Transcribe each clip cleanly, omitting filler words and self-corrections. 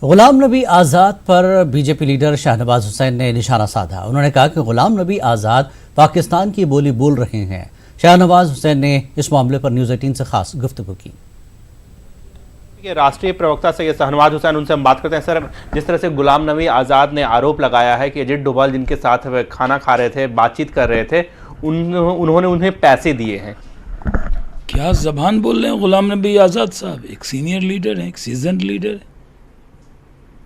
गुलाम नबी आज़ाद पर BJP leader Shahnawaz Hussain ने निशाना साधा। उन्होंने कहा कि गुलाम नबी आज़ाद पाकिस्तान की बोली बोल रहे हैं। शाहनवाज हुसैन ने इस मामले पर न्यूज़ 18 से खास गुफ्तगू की। राष्ट्रीय प्रवक्ता से शाहनवाज हुसैन, उनसे हम बात करते हैं। सर, जिस तरह से गुलाम नबी आज़ाद ने आरोप लगाया है कि अजीत डोभाल जिनके साथ खाना खा रहे थे, बातचीत कर रहे थे, उन्होंने उन्हें पैसे दिए हैं। क्या ज़बान बोल रहे हैं गुलाम नबी आज़ाद साहब? एक सीनियर लीडर है, एक सीजन लीडर है,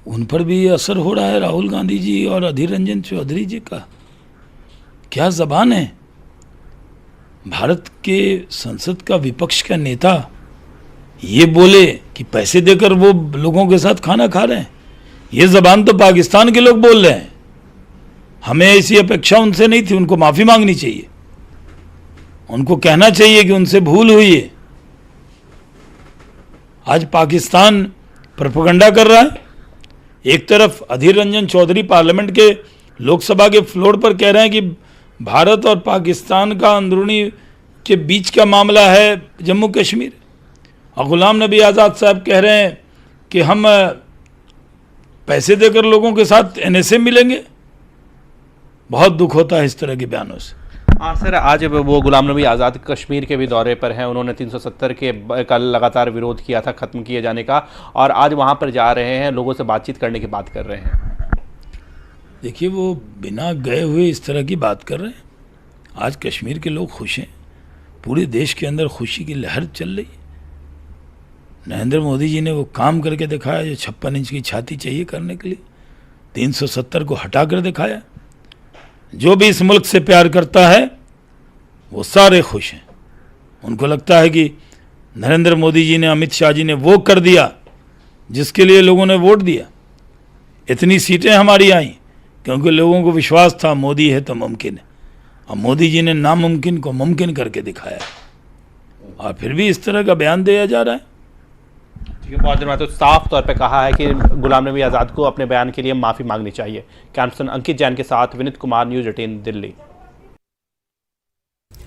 उन पर भी असर हो रहा है राहुल गांधी जी और अधीर रंजन चौधरी जी का। क्या ज़बान है? भारत के संसद का विपक्ष का नेता ये बोले कि पैसे देकर वो लोगों के साथ खाना खा रहे हैं। ये ज़बान तो पाकिस्तान के लोग बोल रहे हैं। हमें ऐसी अपेक्षा उनसे नहीं थी। उनको माफ़ी मांगनी चाहिए, उनको कहना चाहिए कि उनसे भूल हुई है। आज पाकिस्तान प्रोपेगेंडा कर रहा है। एक तरफ अधीर रंजन चौधरी पार्लियामेंट के लोकसभा के फ्लोर पर कह रहे हैं कि भारत और पाकिस्तान का अंदरूनी के बीच का मामला है जम्मू कश्मीर, और गुलाम नबी आज़ाद साहब कह रहे हैं कि हम पैसे देकर लोगों के साथ एनएसए मिलेंगे। बहुत दुख होता है इस तरह के बयानों से। हाँ सर, आज वो गुलाम नबी आज़ाद कश्मीर के भी दौरे पर हैं। उन्होंने 370 के का लगातार विरोध किया था ख़त्म किए जाने का, और आज वहाँ पर जा रहे हैं, लोगों से बातचीत करने की बात कर रहे हैं। देखिए, वो बिना गए हुए इस तरह की बात कर रहे हैं। आज कश्मीर के लोग खुश हैं, पूरे देश के अंदर खुशी की लहर चल रही है। नरेंद्र मोदी जी ने वो काम करके दिखाया जो 56 इंच की छाती चाहिए करने के लिए, 370 को हटा कर दिखाया। जो भी इस मुल्क से प्यार करता है वो सारे खुश हैं। उनको लगता है कि नरेंद्र मोदी जी ने, अमित शाह जी ने वो कर दिया जिसके लिए लोगों ने वोट दिया। इतनी सीटें हमारी आई क्योंकि लोगों को विश्वास था मोदी है तो मुमकिन है, और मोदी जी ने नामुमकिन को मुमकिन करके दिखाया, और फिर भी इस तरह का बयान दिया जा रहा है। बहुत दिन में तो साफ तौर पे कहा है कि गुलाम नबी आज़ाद को अपने बयान के लिए माफ़ी मांगनी चाहिए। कैंपसन अंकित जैन के साथ विनीत कुमार, न्यूज़ 18 दिल्ली।